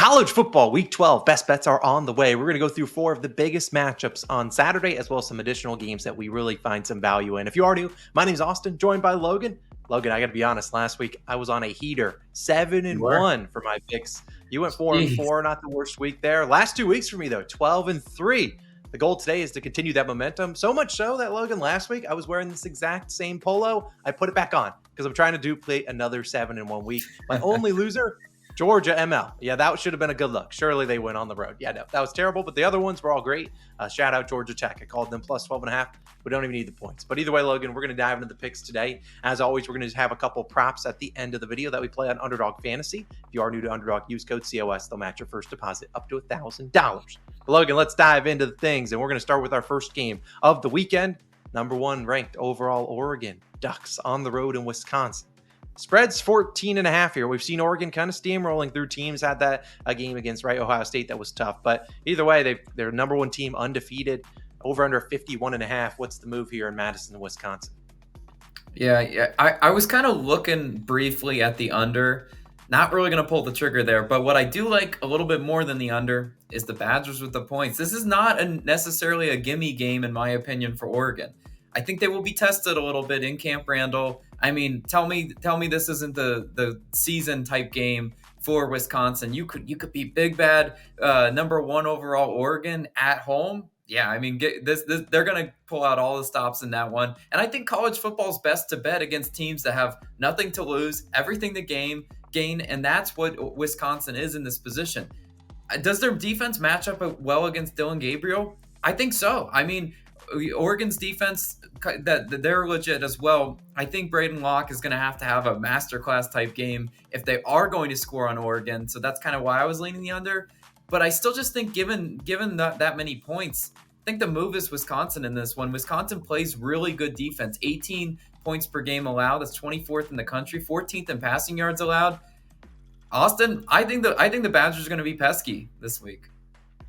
College football week 12 best bets are on the way. We're going to go through 4 of the biggest matchups on Saturday, as well as some additional games that we really find some value in. If you are new, my name is Austin, joined by Logan. Logan, I got to be honest, last week I was on a heater, 7-1 for my picks. You went 4-4, not the worst week there. Last 2 weeks for me though, 12-3. The goal today is to continue that momentum. So much so that, Logan, last week I was wearing this exact same polo. I put it back on because I'm trying to duplicate another 7-1 week. My only loser, Georgia ML. Yeah, that should have been a good look. Surely they went on the road. Yeah, no, that was terrible, but the other ones were all great. Shout out Georgia Tech. I called them plus 12.5. We don't even need the points. But either way, Logan, we're going to dive into the picks today. As always, we're going to have a couple props at the end of the video that we play on Underdog Fantasy. If you are new to Underdog, use code COS. They'll match your first deposit up to $1,000. Logan, let's dive into the things, and we're going to start with our first game of the weekend. Number 1 ranked overall, Oregon Ducks on the road in Wisconsin. Spread's 14.5 here. We've seen Oregon kind of steamrolling through teams. Had that a game against Ohio State that was tough. But either way, they're number 1 team, undefeated, over under 51.5. What's the move here in Madison, Wisconsin? Yeah. I was kind of looking briefly at the under. Not really going to pull the trigger there. But what I do like a little bit more than the under is the Badgers with the points. This is not necessarily a gimme game, in my opinion, for Oregon. I think they will be tested a little bit in Camp Randall. I mean, tell me this isn't the season type game for Wisconsin. You could be big bad number 1 overall Oregon at home. Yeah, I mean, they're going to pull out all the stops in that one. And I think college football is best to bet against teams that have nothing to lose, everything to gain, and that's what Wisconsin is in this position. Does their defense match up well against Dylan Gabriel? I think so. I mean, Oregon's defense, that they're legit as well. I think Braden Locke is going to have a masterclass type game if they are going to score on Oregon. So that's kind of why I was leaning the under. But I still just think given that many points, I think the move is Wisconsin in this one. Wisconsin plays really good defense. 18 points per game allowed. That's 24th in the country. 14th in passing yards allowed. Austin, I think the Badgers are going to be pesky this week.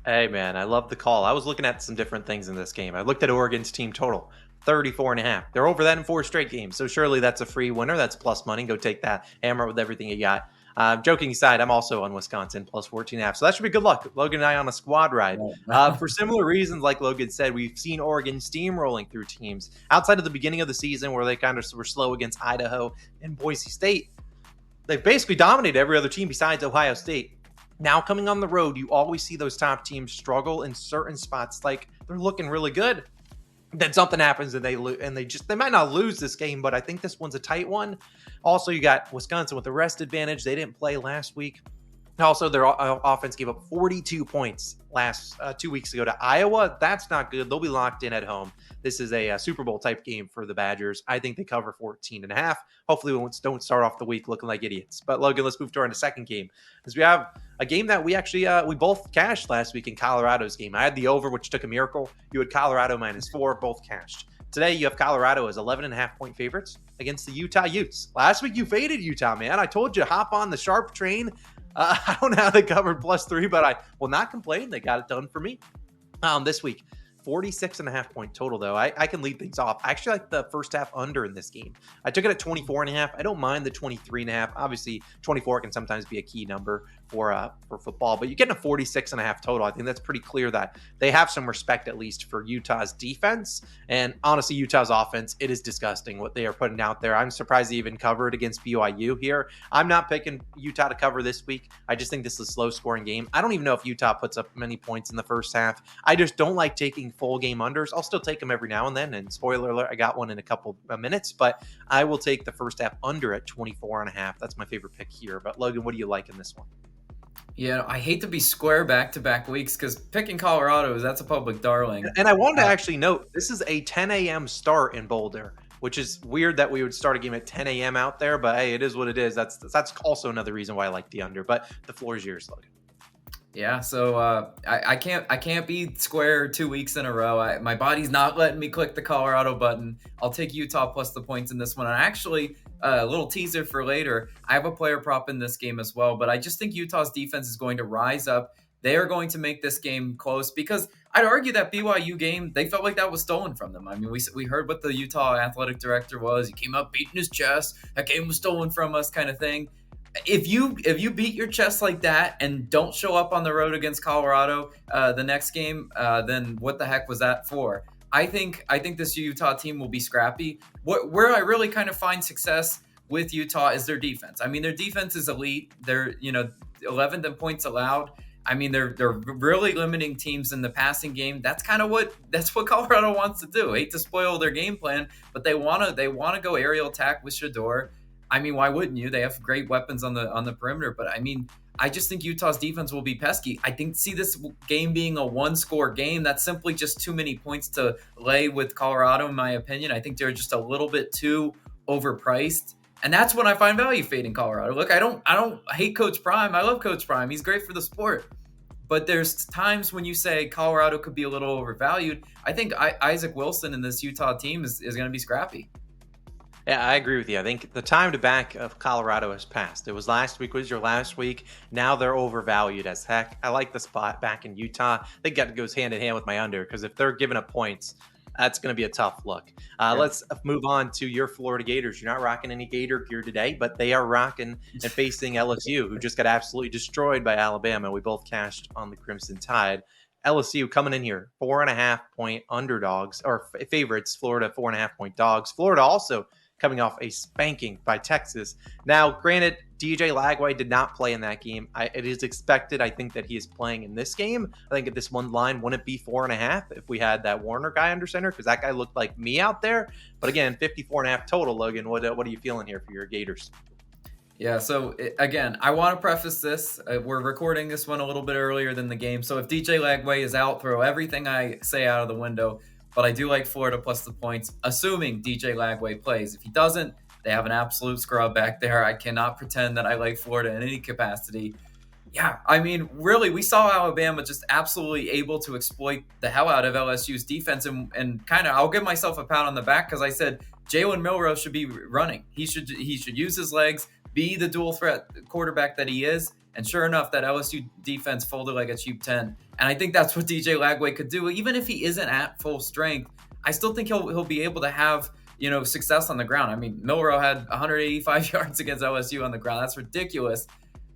Hey, man, I love the call. I was looking at some different things in this game. I looked at Oregon's team total, 34.5. They're over that in 4 straight games. So surely that's a free winner. That's plus money. Go take that. Hammer with everything you got. Joking aside, I'm also on Wisconsin, plus 14.5. So that should be good luck. Logan and I on a squad ride. For similar reasons, like Logan said, we've seen Oregon steamrolling through teams. Outside of the beginning of the season where they kind of were slow against Idaho and Boise State, they've basically dominated every other team besides Ohio State. Now coming on the road, you always see those top teams struggle in certain spots. Like they're looking really good, then something happens and they might not lose this game, but I think this one's a tight one. Also, you got Wisconsin with the rest advantage. They didn't play last week. Also, their offense gave up 42 points last 2 weeks ago to Iowa. That's not good. They'll be locked in at home. This is a Super Bowl type game for the Badgers. I think they cover 14.5. Hopefully we don't start off the week looking like idiots. But Logan, let's move to our second game, because we have a game that we actually we both cashed last week in Colorado's game. I had the over, which took a miracle. You had Colorado -4, both cashed. Today you have Colorado as 11.5 point favorites against the Utah Utes. Last week you faded Utah, man. I told you, hop on the sharp train. I don't know how they covered +3, but I will not complain. They got it done for me. This week, 46.5 point total, though. I can lead things off. I actually like the first half under in this game. I took it at 24.5. I don't mind the 23.5. Obviously, 24 can sometimes be a key number for football, but you're getting a 46.5 total. I think that's pretty clear that they have some respect, at least, for Utah's defense. And honestly, Utah's offense, it is disgusting what they are putting out there. I'm surprised they even covered against BYU here. I'm not picking Utah to cover this week. I just think this is a slow scoring game. I don't even know if Utah puts up many points in the first half. I just don't like taking full game unders. I'll still take them every now and then. And spoiler alert, I got one in a couple of minutes, but I will take the first half under at 24.5. That's my favorite pick here. But Logan, what do you like in this one? Yeah, I hate to be square back-to-back weeks because picking Colorado, that's a public darling. And I wanted to actually note, this is a 10 a.m. start in Boulder, which is weird that we would start a game at 10 a.m. out there, but hey, it is what it is. That's also another reason why I like the under, but the floor is yours, Logan. Yeah, so I can't be square 2 weeks in a row. My body's not letting me click the Colorado button. I'll take Utah plus the points in this one. And actually, a little teaser for later, I have a player prop in this game as well, but I just think Utah's defense is going to rise up. They are going to make this game close because I'd argue that BYU game, they felt like that was stolen from them. I mean, we heard what the Utah athletic director was. He came up beating his chest. That game was stolen from us kind of thing. if you beat your chest like that and don't show up on the road against Colorado the next game, then what the heck was that for? I think this Utah team will be scrappy. Where I really kind of find success with Utah is their defense. I mean, their defense is elite. They're 11th in points allowed. I mean, they're really limiting teams in the passing game. That's what Colorado wants to do. I hate to spoil their game plan, but they wanna go aerial attack with Shedeur. I mean, why wouldn't you? They have great weapons on the perimeter, but I mean, I just think Utah's defense will be pesky. I think see this game being a one-score game. That's simply just too many points to lay with Colorado, in my opinion. I think they're just a little bit too overpriced. And that's when I find value fading Colorado. Look, I don't hate Coach Prime. I love Coach Prime. He's great for the sport. But there's times when you say Colorado could be a little overvalued. I think Isaac Wilson in this Utah team is going to be scrappy. Yeah, I agree with you. I think the time to back of Colorado has passed. It was last week, was your last week. Now they're overvalued as heck. I like the spot back in Utah. I think that goes hand in hand with my under, because if they're giving up points, that's going to be a tough look. Let's move on to your Florida Gators. You're not rocking any Gator gear today, but they are rocking and facing LSU, who just got absolutely destroyed by Alabama. We both cashed on the Crimson Tide. LSU coming in here, 4.5-point underdogs, or favorites. Florida, 4.5-point dogs. Florida also coming off a spanking by Texas. Now, granted, DJ Lagway did not play in that game. It is expected, I think, that he is playing in this game. I think at this one line, wouldn't it be 4.5 if we had that Warner guy under center? Because that guy looked like me out there. But again, 54.5 total, Logan. What are you feeling here for your Gators? Yeah, so again, I want to preface this. We're recording this one a little bit earlier than the game. So if DJ Lagway is out, throw everything I say out of the window. But I do like Florida plus the points, assuming DJ Lagway plays. If he doesn't, they have an absolute scrub back there. I cannot pretend that I like Florida in any capacity. Yeah, I mean, really, we saw Alabama just absolutely able to exploit the hell out of LSU's defense. And kind of, I'll give myself a pat on the back because I said Jalen Milroe should be running. He should use his legs, be the dual threat quarterback that he is. And sure enough, that LSU defense folded like a cheap 10. And I think that's what DJ Lagway could do. Even if he isn't at full strength, I still think he'll be able to have, success on the ground. I mean, Milroe had 185 yards against LSU on the ground. That's ridiculous.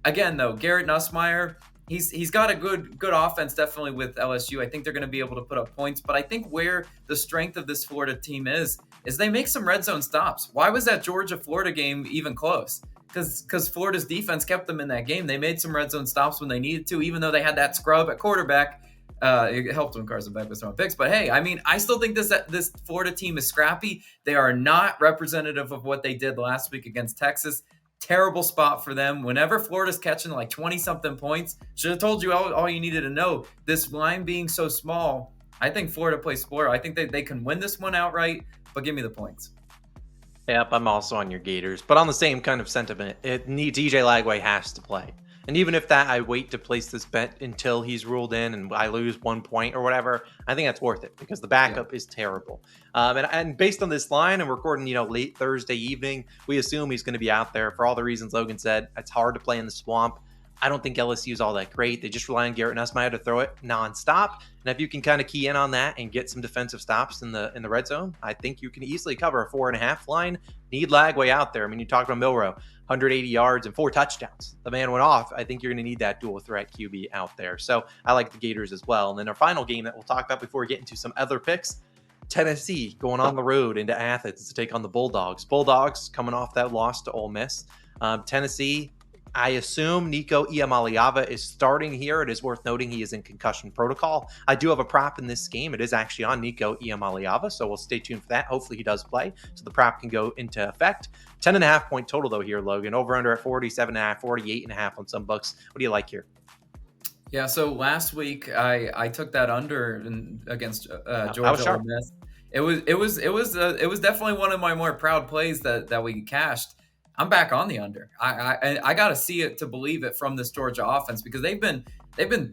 Again, though, Garrett Nussmeier, he's got a good offense definitely with LSU. I think they're going to be able to put up points. But I think where the strength of this Florida team is they make some red zone stops. Why was that Georgia-Florida game even close? Because Florida's defense kept them in that game. They made some red zone stops when they needed to, even though they had that scrub at quarterback. It helped when Carson Beck was throwing picks. But hey, I mean, I still think this Florida team is scrappy. They are not representative of what they did last week against Texas. Terrible spot for them. Whenever Florida's catching like 20-something points, should have told you all you needed to know. This line being so small, I think Florida plays Florida. I think they can win this one outright, but give me the points. Yep, I'm also on your Gators, but on the same kind of sentiment, DJ Lagway has to play. And even if that, I wait to place this bet until he's ruled in and I lose 1 point or whatever, I think that's worth it because the backup is terrible. And based on this line, and we're recording, late Thursday evening, we assume he's going to be out there for all the reasons Logan said. It's hard to play in the swamp. I don't think LSU is all that great. They just rely on Garrett Nussmeier to throw it nonstop. And if you can kind of key in on that and get some defensive stops in the red zone, I think you can easily cover a 4.5 line. Need Lagway out there. I mean, you talked about Milroe, 180 yards and 4 touchdowns. The man went off. I think you're going to need that dual threat QB out there. So I like the Gators as well. And then our final game that we'll talk about before we get into some other picks, Tennessee going on the road into Athens to take on the Bulldogs. Bulldogs coming off that loss to Ole Miss. Tennessee, I assume Nico Iamaleava is starting here. It is worth noting he is in concussion protocol. I do have a prop in this game. It is actually on Nico Iamaleava, so we'll stay tuned for that. Hopefully he does play, so the prop can go into effect. 10.5-point total, though, here, Logan. Over under at 47.5, 48.5 on some books. What do you like here? Yeah, so last week I took that under against Georgia Ole Miss. It was definitely one of my more proud plays that we cashed. I'm back on the under. I got to see it to believe it from this Georgia offense because they've been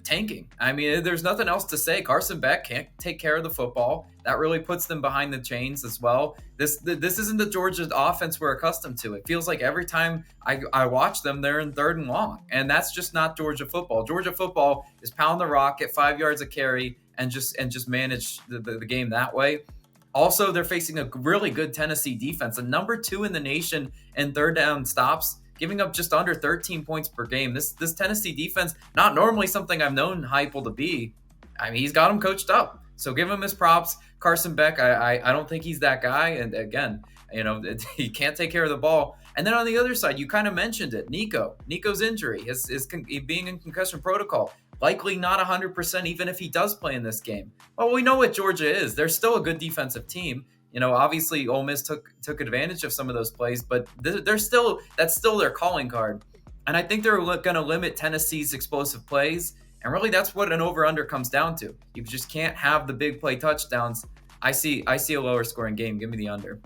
tanking. I mean, there's nothing else to say. Carson Beck can't take care of the football. That really puts them behind the chains as well. This isn't the Georgia offense we're accustomed to. It feels like every time I watch them, they're in 3rd and long, and that's just not Georgia football. Georgia football is pound the rock at 5 yards a carry and just manage the game that way. Also, they're facing a really good Tennessee defense, a number 2 in the nation in 3rd down stops. giving up just under 13 points per game. This Tennessee defense, not normally something I've known Heupel to be. I mean, he's got him coached up. So give him his props. Carson Beck, I don't think he's that guy. And again, he can't take care of the ball. And then on the other side, you kind of mentioned it, Nico's injury, his being in concussion protocol, likely not 100% even if he does play in this game. Well, we know what Georgia is. They're still a good defensive team. Obviously Ole Miss took advantage of some of those plays, but that's still their calling card. And I think they're going to limit Tennessee's explosive plays. And really, that's what an over/under comes down to. You just can't have the big play touchdowns. I see a lower scoring game. Give me the under.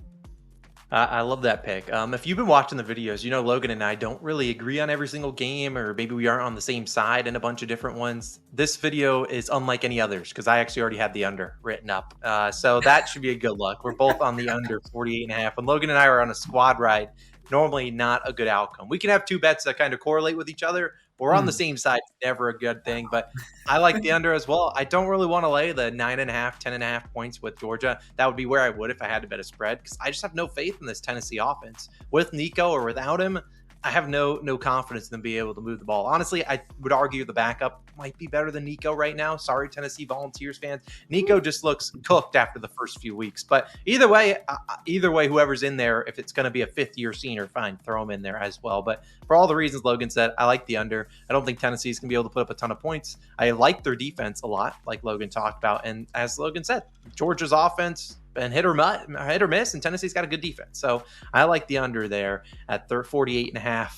I love that pick. If you've been watching the videos, Logan and I don't really agree on every single game, or maybe we aren't on the same side in a bunch of different ones. This video is unlike any others because I actually already had the under written up. So that should be a good look. We're both on the under 48.5. When Logan and I are on a squad ride, normally not a good outcome. We can have two bets that kind of correlate with each other. We're on the same side. Never a good thing, but I like the under as well. I don't really want to lay the 9.5, 10.5 points with Georgia. That would be where I would if I had to bet a spread, because I just have no faith in this Tennessee offense. With Nico or without him, I have no confidence in them being able to move the ball. Honestly, I would argue the backup might be better than Nico right now. Sorry, Tennessee Volunteers fans. Nico just looks cooked after the first few weeks. But either way, whoever's in there, if it's going to be a fifth-year senior, fine, throw him in there as well. But for all the reasons Logan said, I like the under. I don't think Tennessee's going to be able to put up a ton of points. I like their defense a lot, like Logan talked about. And as Logan said, Georgia's offense been hit or miss, and Tennessee's got a good defense. So I like the under there at 48.5.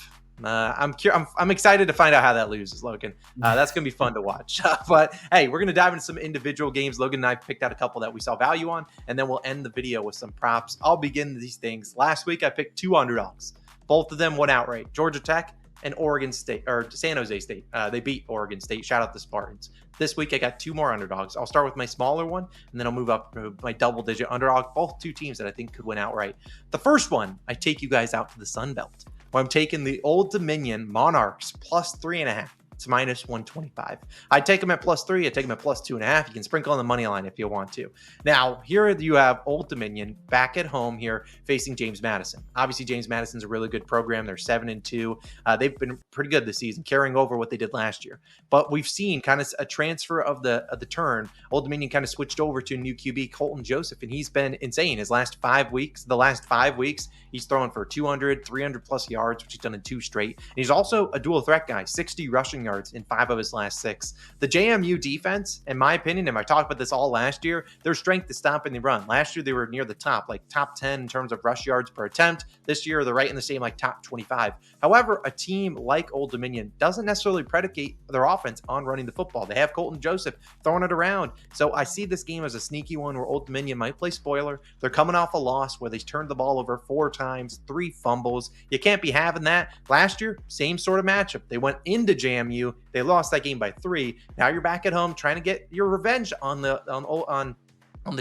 I'm excited to find out how that loses, Logan. That's going to be fun to watch. But hey, we're going to dive into some individual games. Logan and I picked out a couple that we saw value on, and then we'll end the video with some props. I'll begin these things. Last week, I picked two underdogs. Both of them went outright. Georgia Tech and Oregon State, or San Jose State. They beat Oregon State. Shout out the Spartans. This week, I got two more underdogs. I'll start with my smaller one, and then I'll move up to my double-digit underdog. Both two teams that I think could win outright. The first one, I take you guys out to the Sun Belt, where I'm taking the Old Dominion Monarchs plus 3.5. It's minus 125. I'd take them at plus 3. I'd take them at plus 2.5. You can sprinkle on the money line if you want to. Now, here you have Old Dominion back at home here facing James Madison. Obviously, James Madison's a really good program. They're 7-2. They've been pretty good this season, carrying over what they did last year. But we've seen kind of a transfer of the turn. Old Dominion kind of switched over to a new QB, Colton Joseph, and he's been insane. The last 5 weeks, he's throwing for 200, 300 plus yards, which he's done in 2 straight. And he's also a dual threat guy, 60 rushing yards in 5 of his last 6. The JMU defense, in my opinion, and I talked about this all last year, their strength is stopping the run. Last year, they were near the top, like top 10 in terms of rush yards per attempt. This year, they're right in the same, like top 25. However, a team like Old Dominion doesn't necessarily predicate their offense on running the football. They have Colton Joseph throwing it around. So I see this game as a sneaky one where Old Dominion might play spoiler. They're coming off a loss where they turned the ball over 4 times, 3 fumbles. You can't be having that. Last year, same sort of matchup. They went into JMU. They lost that game by 3. Now you're back at home trying to get your revenge on the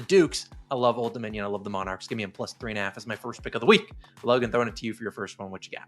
Dukes. I love Old Dominion. I love the Monarchs. Give me a plus 3.5 as my first pick of the week. Logan, throwing it to you for your first one. What you got?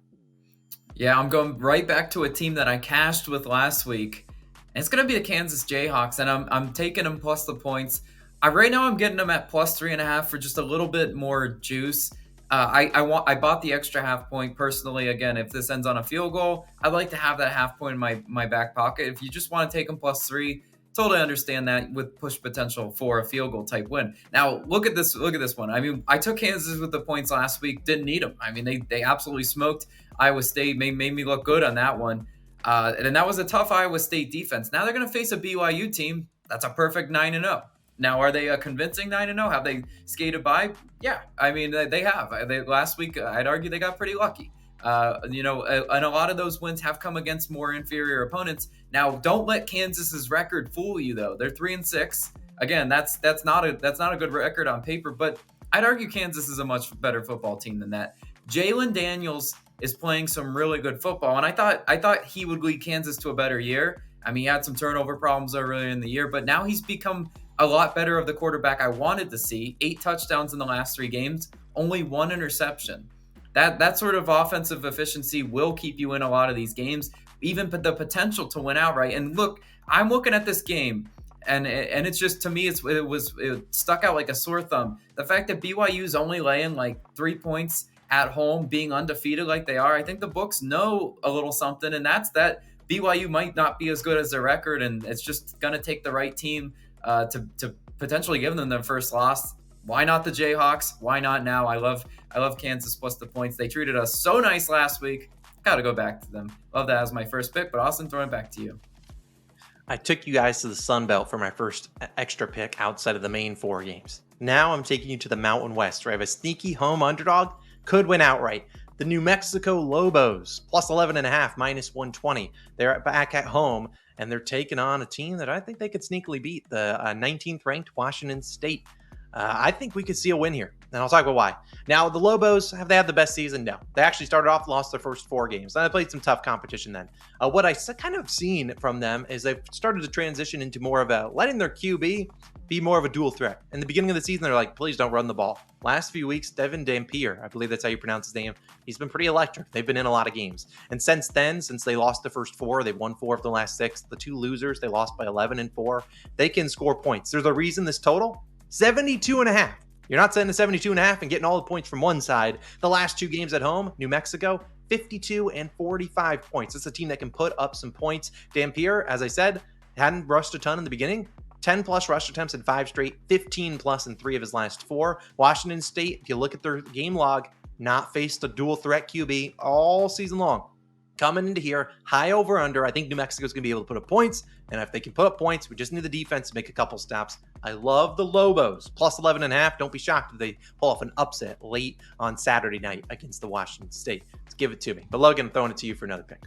Yeah, I'm going right back to a team that I cashed with last week. And it's going to be the Kansas Jayhawks, and I'm taking them plus the points. Right now I'm getting them at plus 3.5 for just a little bit more juice. I bought the extra half point personally. Again, if this ends on a field goal, I'd like to have that half point in my back pocket. If you just want to take them plus 3, totally understand that with push potential for a field goal type win. Now look at this one. I mean, I took Kansas with the points last week. Didn't need them. I mean, they absolutely smoked Iowa State. Made me look good on that one. And that was a tough Iowa State defense. Now they're going to face a BYU team that's a perfect 9-0. Now, are they a convincing 9-0? Have they skated by? Yeah, I mean, they have. Last week, I'd argue they got pretty lucky. And a lot of those wins have come against more inferior opponents. Now, don't let Kansas's record fool you, though. They're 3-6. Again, that's not a good record on paper, but I'd argue Kansas is a much better football team than that. Jalen Daniels is playing some really good football, and I thought he would lead Kansas to a better year. I mean, he had some turnover problems earlier in the year, but now he's become a lot better of the quarterback I wanted to see. 8 touchdowns in the last 3 games, only 1 interception. That sort of offensive efficiency will keep you in a lot of these games, even the potential to win outright. And look, I'm looking at this game, and it's just, to me, it stuck out like a sore thumb. The fact that BYU's only laying like 3 points at home being undefeated like they are, I think the books know a little something, and that's that BYU might not be as good as their record, and it's just going to take the right team to potentially give them their first loss. Why not the Jayhawks? Why not now? I love Kansas plus the points. They treated us so nice last week. Got to go back to them. Love that as my first pick, but Austin, throwing it back to you. I took you guys to the Sun Belt for my first extra pick outside of the main 4 games. Now I'm taking you to the Mountain West, where I have a sneaky home underdog, could win outright. The New Mexico Lobos, plus 11.5, minus 120. They're back at home, and they're taking on a team that I think they could sneakily beat, the 19th ranked Washington State. I think we could see a win here, and I'll talk about why. Now, the Lobos, have they had the best season? No. They actually started off, lost their first 4 games. And I played some tough competition then. What I kind of seen from them is they've started to transition into more of a letting their QB be more of a dual threat. In the beginning of the season, they're like, please don't run the ball. Last few weeks, Devin Dampier, I believe that's how you pronounce his name, he's been pretty electric. They've been in a lot of games. And since then, since they lost the first 4, they've won 4 of the last 6. The 2 losers, they lost by 11 and 4. They can score points. There's a reason this total, 72.5. You're not setting a 72.5 and getting all the points from one side. The last 2 games at home, New Mexico, 52 and 45 points. It's a team that can put up some points. Dampier, as I said, hadn't rushed a ton in the beginning. 10 plus rush attempts in 5 straight, 15 plus in 3 of his last 4. Washington State, if you look at their game log, not faced a dual threat QB all season long. Coming into here, high over under. I think New Mexico's going to be able to put up points. And if they can put up points, we just need the defense to make a couple stops. I love the Lobos. Plus 11.5. Don't be shocked if they pull off an upset late on Saturday night against the Washington State. Let's give it to me. But Logan, I'm throwing it to you for another pick.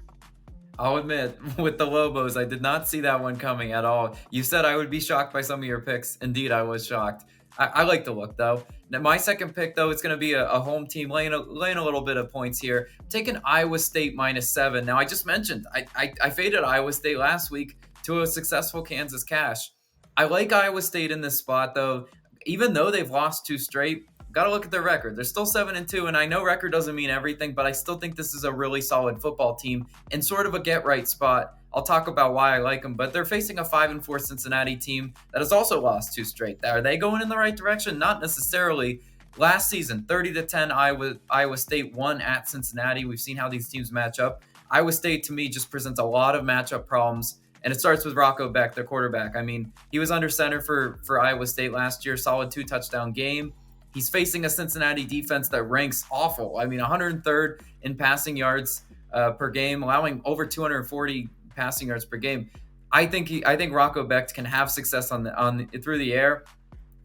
I'll admit, with the Lobos, I did not see that one coming at all. You said I would be shocked by some of your picks. Indeed, I was shocked. I like the look, though. Now, my second pick, though, it's going to be a home team laying a little bit of points here. I'm taking Iowa State minus 7. Now, I just mentioned I faded Iowa State last week to a successful Kansas cash. I like Iowa State in this spot, though. Even though they've lost 2 straight, got to look at their record. They're still 7-2, and I know record doesn't mean everything, but I still think this is a really solid football team in sort of a get-right spot. I'll talk about why I like them, but they're facing a 5-4 Cincinnati team that has also lost 2 straight. Are they going in the right direction? Not necessarily. Last season, 30-10, Iowa State won at Cincinnati. We've seen how these teams match up. Iowa State, to me, just presents a lot of matchup problems, and it starts with Rocco Beck, their quarterback. I mean, he was under center for Iowa State last year, solid 2-touchdown game. He's facing a Cincinnati defense that ranks awful. I mean, 103rd in passing yards per game, allowing over 240 passing yards per game. I think Rocco Becht can have success through the air.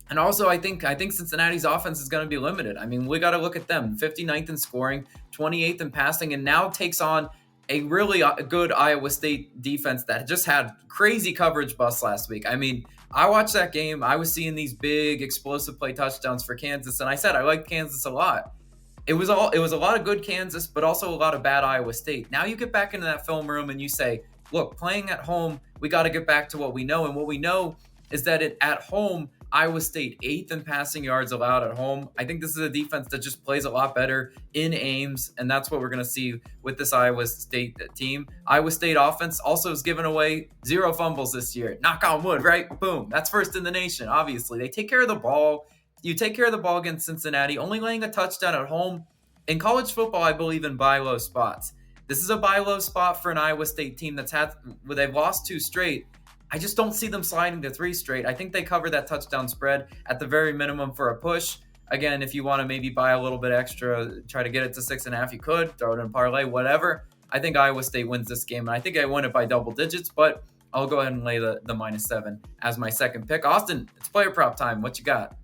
And also, I think Cincinnati's offense is going to be limited. I mean, we got to look at them. 59th in scoring, 28th in passing, and now takes on a really good Iowa State defense that just had crazy coverage busts last week. I mean, I watched that game. I was seeing these big explosive play touchdowns for Kansas, and I said I liked Kansas a lot. It was a lot of good Kansas, but also a lot of bad Iowa State. Now you get back into that film room and you say, look, playing at home, we got to get back to what we know. And what we know is that at home, Iowa State 8th in passing yards allowed at home. I think this is a defense that just plays a lot better in Ames, and that's what we're going to see with this Iowa State team. Iowa State offense also has given away 0 fumbles this year. Knock on wood, right? Boom. That's first in the nation, obviously. They take care of the ball. You take care of the ball against Cincinnati, only laying a touchdown at home. In college football, I believe in buy low spots. This is a buy low spot for an Iowa State team where they've lost 2 straight. I just don't see them sliding to 3 straight. I think they cover that touchdown spread at the very minimum for a push. Again, if you want to maybe buy a little bit extra, try to get it to 6.5, you could throw it in parlay, whatever. I think Iowa State wins this game, and I think I win it by double digits, but I'll go ahead and lay the -7 as my second pick. Austin, it's player prop time. What you got?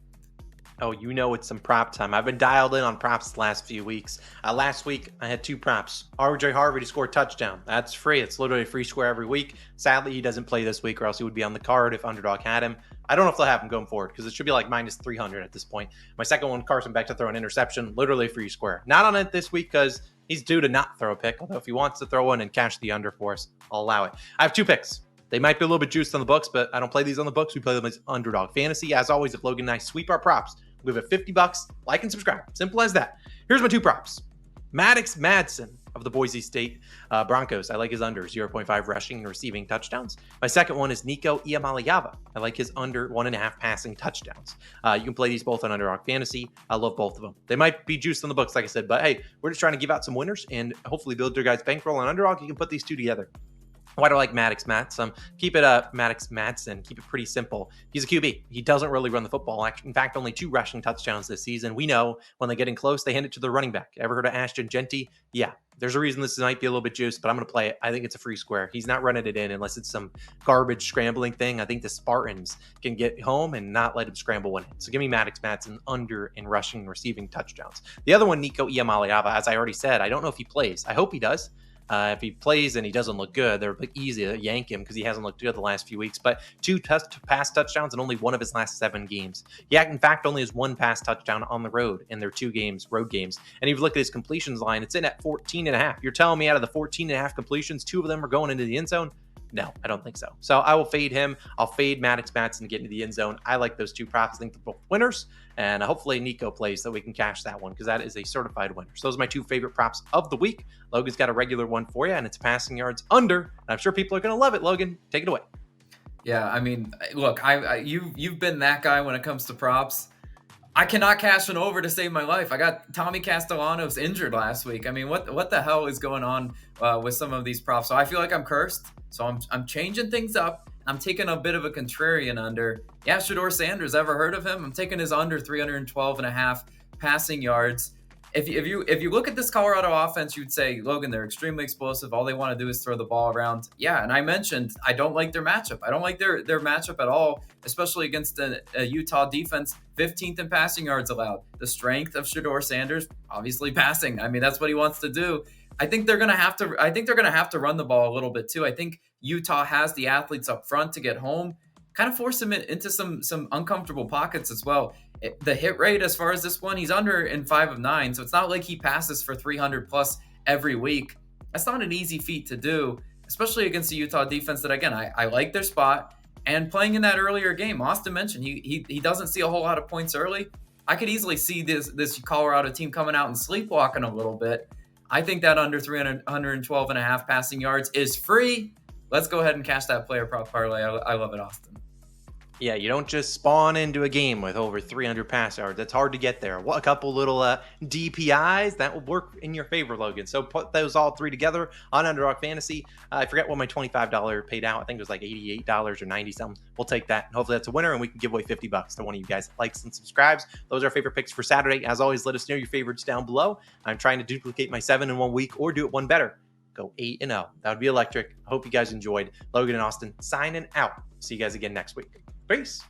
Oh, you know it's some prop time. I've been dialed in on props the last few weeks. Last week, I had 2 props. RJ Harvey to score a touchdown. That's free. It's literally a free square every week. Sadly, he doesn't play this week, or else he would be on the card if Underdog had him. I don't know if they'll have him going forward, because it should be like -300 at this point. My second one, Carson Beck to throw an interception. Literally a free square. Not on it this week, because he's due to not throw a pick. Although if he wants to throw one and cash the under for us, I'll allow it. I have 2 picks. They might be a little bit juiced on the books, but I don't play these on the books. We play them as Underdog Fantasy. As always, if Logan and I sweep our props, we have $50. Like and subscribe. Simple as that. Here's my 2 props. Maddox Madsen of the Boise State Broncos. I like his under 0.5 rushing and receiving touchdowns. My second one is Nico Iamaleava. I like his under 1.5 passing touchdowns. You can play these both on Underdog Fantasy. I love both of them. They might be juiced on the books, like I said, but hey, we're just trying to give out some winners and hopefully build your guys' bankroll on Underdog. You can put these two together. Why do I like Maddox Matson? Keep it Maddox Matson. Keep it pretty simple. He's a QB. He doesn't really run the football. In fact, only 2 rushing touchdowns this season. We know when they get in close, they hand it to the running back. Ever heard of Ashton Genty? Yeah, there's a reason this might be a little bit juiced, but I'm going to play it. I think it's a free square. He's not running it in unless it's some garbage scrambling thing. I think the Spartans can get home and not let him scramble one in. So give me Maddox Matson under in rushing and receiving touchdowns. The other one, Nico Iamaleava, as I already said, I don't know if he plays. I hope he does. If he plays and he doesn't look good, they're easy to yank him because he hasn't looked good the last few weeks. But 2 pass touchdowns in only one of his last 7 games. Yeah, in fact, only has 1 pass touchdown on the road in their 2 road games. And if you look at his completions line, it's in at 14.5. You're telling me out of the 14.5 completions, 2 of them are going into the end zone? No, I don't think so. So I will fade him. I'll fade Maddox Matson to get into the end zone. I like those 2 props. I think they're both winners. And hopefully Nico plays so we can cash that one because that is a certified winner. So those are my 2 favorite props of the week. Logan's got a regular one for you, and it's passing yards under. And I'm sure people are going to love it. Logan, take it away. Yeah, I mean, look, you've been that guy when it comes to props. I cannot cash an over to save my life. I got Tommy Castellanos injured last week. I mean, what the hell is going on with some of these props? So I feel like I'm cursed. So I'm changing things up. I'm taking a bit of a contrarian under. Yeah, Shedeur Sanders, ever heard of him? I'm taking his under 312.5 passing yards. If you look at this Colorado offense, you'd say, Logan, they're extremely explosive. All they want to do is throw the ball around. Yeah, and I mentioned I don't like their matchup. I don't like their matchup at all, especially against a Utah defense, 15th in passing yards allowed. The strength of Shedeur Sanders, obviously passing. I mean, that's what he wants to do. I think they're gonna have to run the ball a little bit too. I think Utah has the athletes up front to get home, kind of force him into some uncomfortable pockets as well. The hit rate as far as this one, he's under in 5 of 9, so it's not like he passes for 300 plus every week. That's not an easy feat to do, especially against the Utah defense that, again, I like their spot. And playing in that earlier game, Austin mentioned he doesn't see a whole lot of points early. I could easily see this Colorado team coming out and sleepwalking a little bit. I think that under 112.5 passing yards is free. Let's go ahead and cash that player prop parlay. I love it, Austin. Yeah, you don't just spawn into a game with over 300 pass yards. That's hard to get there. A couple little DPIs, that will work in your favor, Logan. So put those all 3 together on Underdog Fantasy. I forget what my $25 paid out. I think it was like $88 or 90 something. We'll take that. And hopefully that's a winner, and we can give away $50 to one of you guys that likes and subscribes. Those are our favorite picks for Saturday. As always, let us know your favorites down below. I'm trying to duplicate my 7 in 1 week or do it one better. Go 8-0. That would be electric. I hope you guys enjoyed. Logan and Austin signing out. See you guys again next week. Peace.